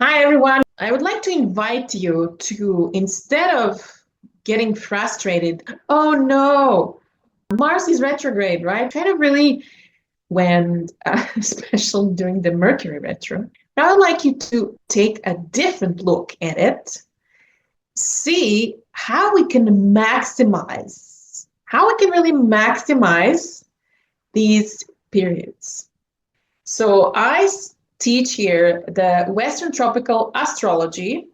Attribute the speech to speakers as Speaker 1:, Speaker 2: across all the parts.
Speaker 1: Hi, everyone. I would like to invite you to, instead of getting frustrated, oh no, Mars is retrograde, right? Kind of really when, especially during the Mercury retro. But I would like you to take a different look at it, see how we can really maximize these periods. So teach here the Western tropical astrology,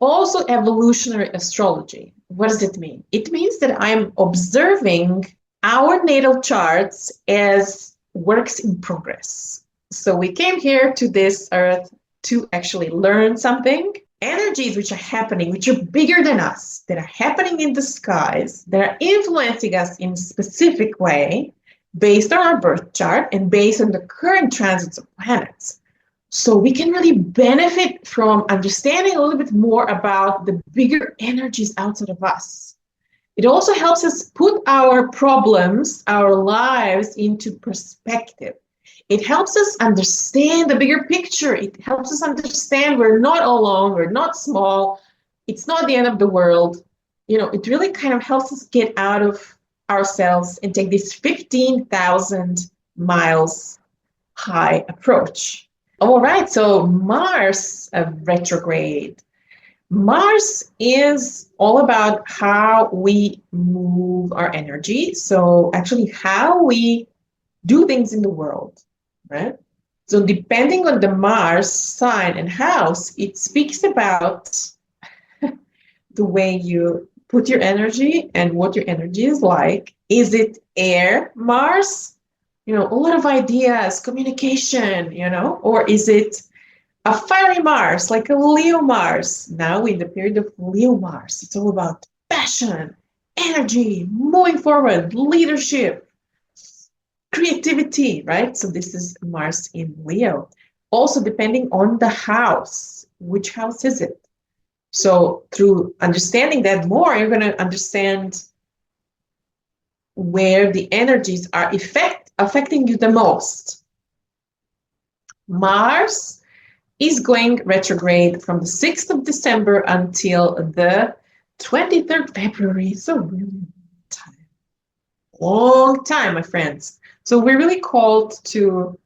Speaker 1: also evolutionary astrology. What does it mean? It means that I'm observing our natal charts as works in progress. So we came here to this earth to actually learn something. Energies which are happening, which are bigger than us, that are happening in the skies, that are influencing us in a specific way, based on our birth chart and based on the current transits of planets. So we can really benefit from understanding a little bit more about the bigger energies outside of us. It also helps us put our problems, our lives into perspective. It helps us understand the bigger picture. It helps us understand we're not alone, we're not small, it's not the end of the world. It really kind of helps us get out of ourselves and take this 15,000 miles high approach. All right, so Mars retrograde. Mars is all about how we move our energy. So actually how we do things in the world, right? So depending on the Mars sign and house, it speaks about the way you put your energy and what your energy is like. Is it air Mars? A lot of ideas, communication, or is it a fiery Mars, like a Leo Mars? Now in the period of Leo Mars, it's all about passion, energy, moving forward, leadership, creativity, right? So this is Mars in Leo. Also, depending on the house, which house is it? So through understanding that more, you're going to understand where the energies are affecting you the most. Mars is going retrograde from the 6th of December until the 23rd February. So really long time, my friends. So we're really called to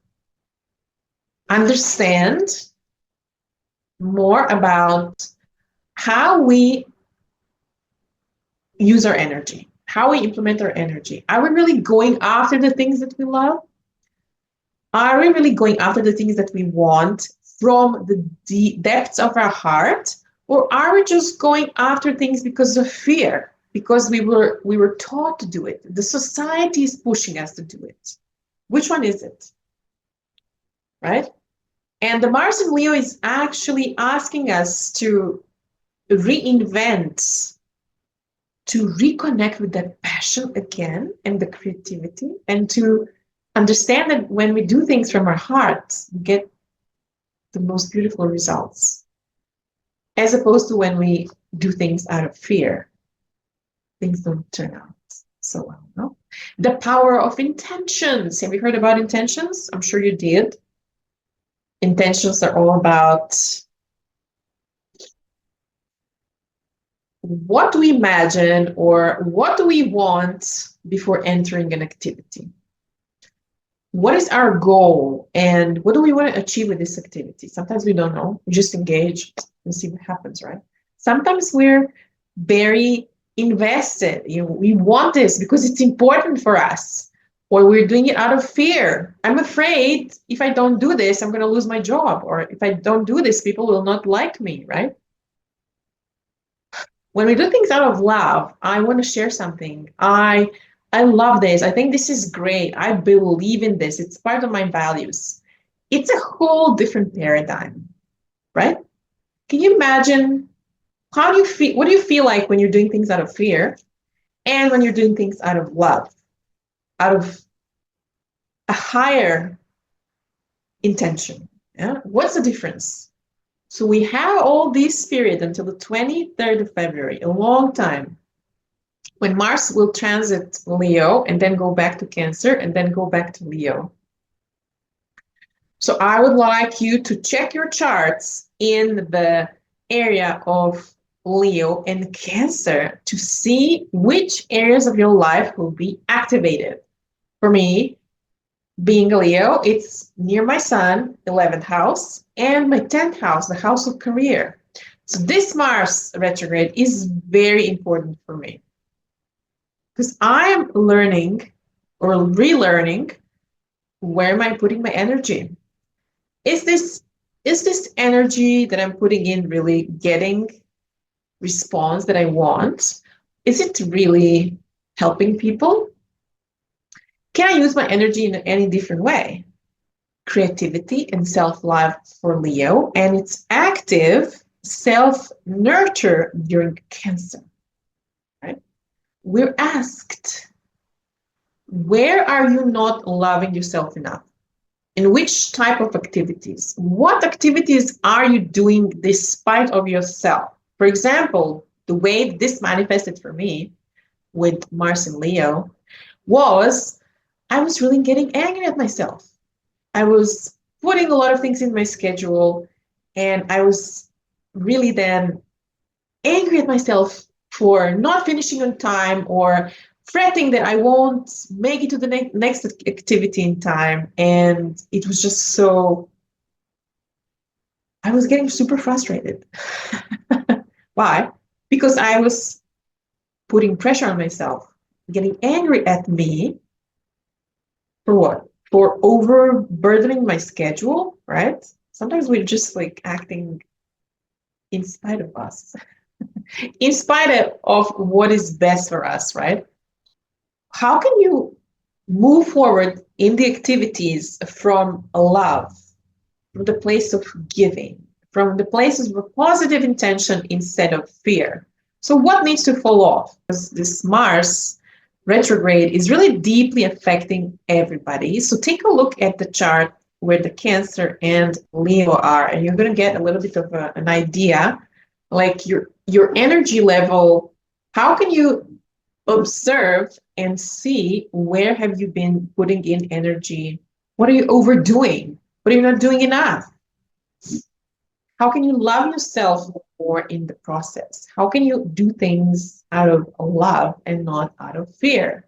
Speaker 1: understand more about how we use our energy, how we implement our energy. Are we really going after the things that we love? Are we really going after the things that we want from the depths of our heart? Or are we just going after things because of fear? Because we were taught to do it. The society is pushing us to do it. Which one is it? Right? And the Mars in Leo is actually asking us to reinvent, to reconnect with that passion again and the creativity, and to understand that when we do things from our hearts, we get the most beautiful results, as opposed to when we do things out of fear, things don't turn out so well. No? The power of intentions. Have you heard about intentions? I'm sure you did. Intentions are all about what do we imagine or what do we want before entering an activity? What is our goal and what do we want to achieve with this activity? Sometimes we don't know. We just engage and see what happens, right? Sometimes we're very invested. We want this because it's important for us, or we're doing it out of fear. I'm afraid if I don't do this, I'm going to lose my job, or if I don't do this, people will not like me, right? When we do things out of love, I want to share something. I love this. I think this is great. I believe in this. It's part of my values. It's a whole different paradigm, right? Can you imagine how do you feel? What do you feel like when you're doing things out of fear and when you're doing things out of love, out of a higher intention? Yeah? What's the difference? So we have all this period until the 23rd of February, a long time, when Mars will transit Leo and then go back to Cancer and then go back to Leo. So I would like you to check your charts in the area of Leo and Cancer to see which areas of your life will be activated. For me, being a Leo, it's near my sun, 11th house, and my 10th house, the house of career. So this Mars retrograde is very important for me because I am learning or relearning where am I putting my energy. Is this energy that I'm putting in really getting response that I want? Is it really helping people? Can I use my energy in any different way? Creativity and self-love for Leo, and it's active self-nurture during Cancer, right? We're asked, where are you not loving yourself enough? In which type of activities? What activities are you doing despite of yourself? For example, the way this manifested for me with Mars and Leo was I was really getting angry at myself. I was putting a lot of things in my schedule, and I was really then angry at myself for not finishing on time or fretting that I won't make it to the next activity in time. And it was just so, I was getting super frustrated. Why? Because I was putting pressure on myself, getting angry at me for what? For overburdening my schedule, right? Sometimes we're just like acting in spite of us, in spite of what is best for us, right? How can you move forward in the activities from love, from the place of giving, from the places of positive intention instead of fear? So what needs to fall off? Because this Mars retrograde is really deeply affecting everybody. So take a look at the chart where the Cancer and Leo are, and you're going to get a little bit of an idea, like your energy level. How can you observe and see where have you been putting in energy? What are you overdoing? What are you not doing enough? How can you love yourself more in the process? How can you do things out of love and not out of fear?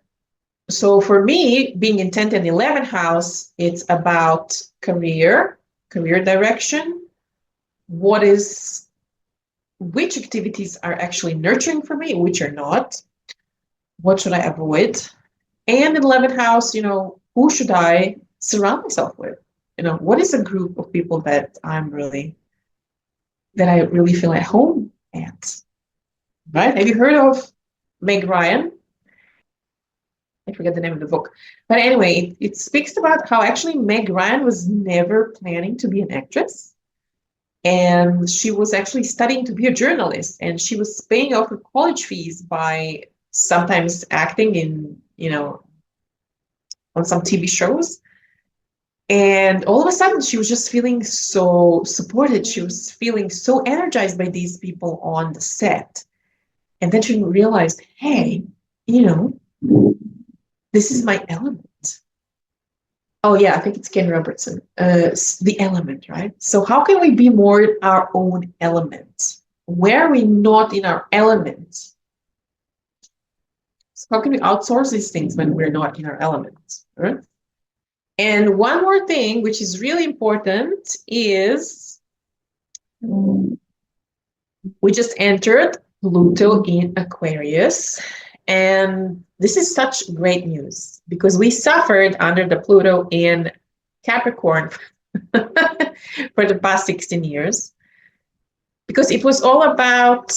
Speaker 1: So for me, being in 10th and 11th house, it's about career direction. Which activities are actually nurturing for me, which are not? What should I avoid? And in 11th house, who should I surround myself with? What is a group of people that I really feel at home at? Right? Have you heard of Meg Ryan? I forget the name of the book. But anyway, it speaks about how actually Meg Ryan was never planning to be an actress. And she was actually studying to be a journalist. And she was paying off her college fees by sometimes acting in, on some TV shows. And all of a sudden, she was just feeling so supported. She was feeling so energized by these people on the set. And then she realized, hey, this is my element. Oh, yeah, I think it's Ken Robertson. The element, right? So how can we be more our own element? Where are we not in our element? So how can we outsource these things when we're not in our element? Right? And one more thing, which is really important, is we just entered Pluto in Aquarius. And this is such great news because we suffered under the Pluto in Capricorn for the past 16 years because it was all about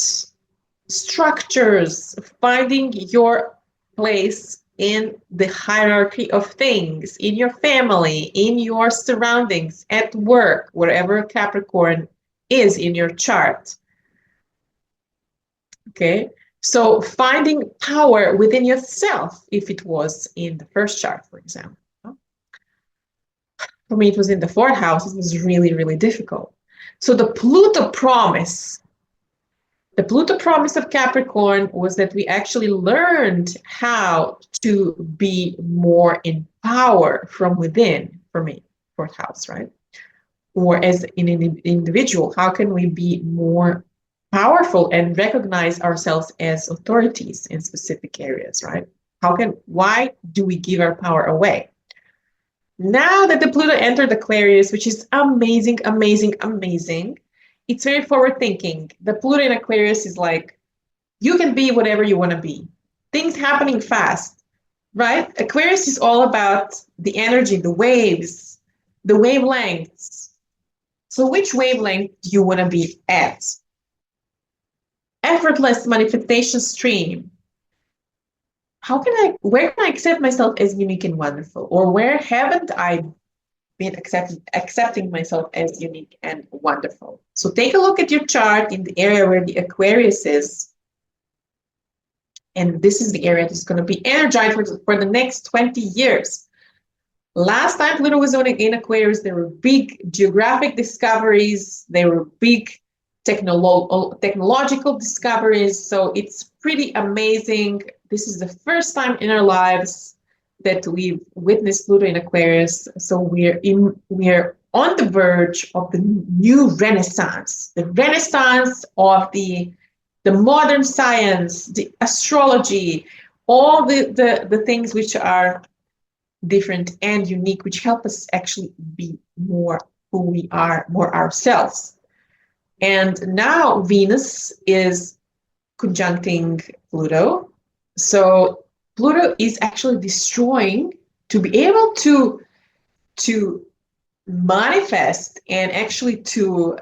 Speaker 1: structures, finding your place in the hierarchy of things, in your family, in your surroundings, at work, wherever Capricorn is in your chart. Okay, so finding power within yourself, if it was in the first chart, for example. For me, it was in the 4th house. It was really, really difficult. So the Pluto promise of Capricorn was that we actually learned how to be more in power from within, for me, 4th house, right? or as an individual, how can we be more powerful and recognize ourselves as authorities in specific areas, right? Why do we give our power away? Now that the Pluto entered Aquarius, which is amazing, amazing, amazing, it's very forward thinking. The Pluto in Aquarius is like, you can be whatever you want to be. Things happening fast, right? Aquarius is all about the energy, the waves, the wavelengths. So which wavelength do you want to be at? Effortless manifestation stream. Where can I accept myself as unique and wonderful? Or where haven't I been accepting myself as unique and wonderful? So take a look at your chart in the area where the Aquarius is. And this is the area that's going to be energized for the next 20 years. Last time Pluto was in Aquarius, there were big geographic discoveries. There were big technological discoveries. So it's pretty amazing. This is the first time in our lives that we've witnessed Pluto in Aquarius. So we're on the verge of the new renaissance, the renaissance of the modern science, the astrology, all the things which are different and unique, which help us actually be more who we are, more ourselves. And now Venus is conjuncting Pluto. So Pluto is actually destroying to be able to manifest and actually to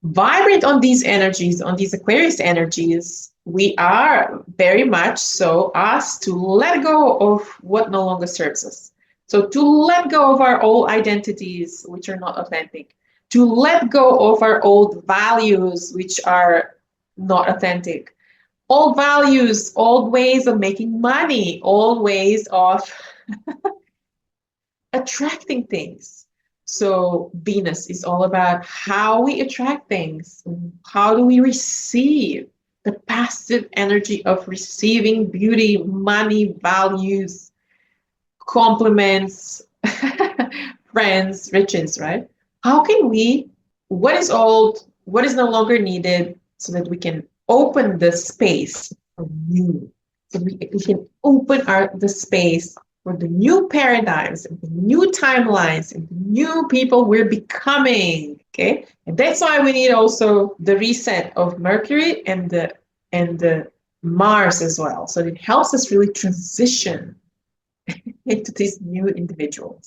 Speaker 1: vibrate on these energies, on these Aquarius energies. We are very much so asked to let go of what no longer serves us. So to let go of our old identities, which are not authentic, to let go of our old values, which are not authentic, old values, old ways of making money, old ways of attracting things. So Venus is all about how we attract things. How do we receive the passive energy of receiving beauty, money, values, compliments, friends, riches, right? How can we, what is old, what is no longer needed, so that we can open the space for new, so we can open the space for the new paradigms and the new timelines and the new people we're becoming, okay? And that's why we need also the reset of Mercury and the Mars as well. So it helps us really transition into these new individuals.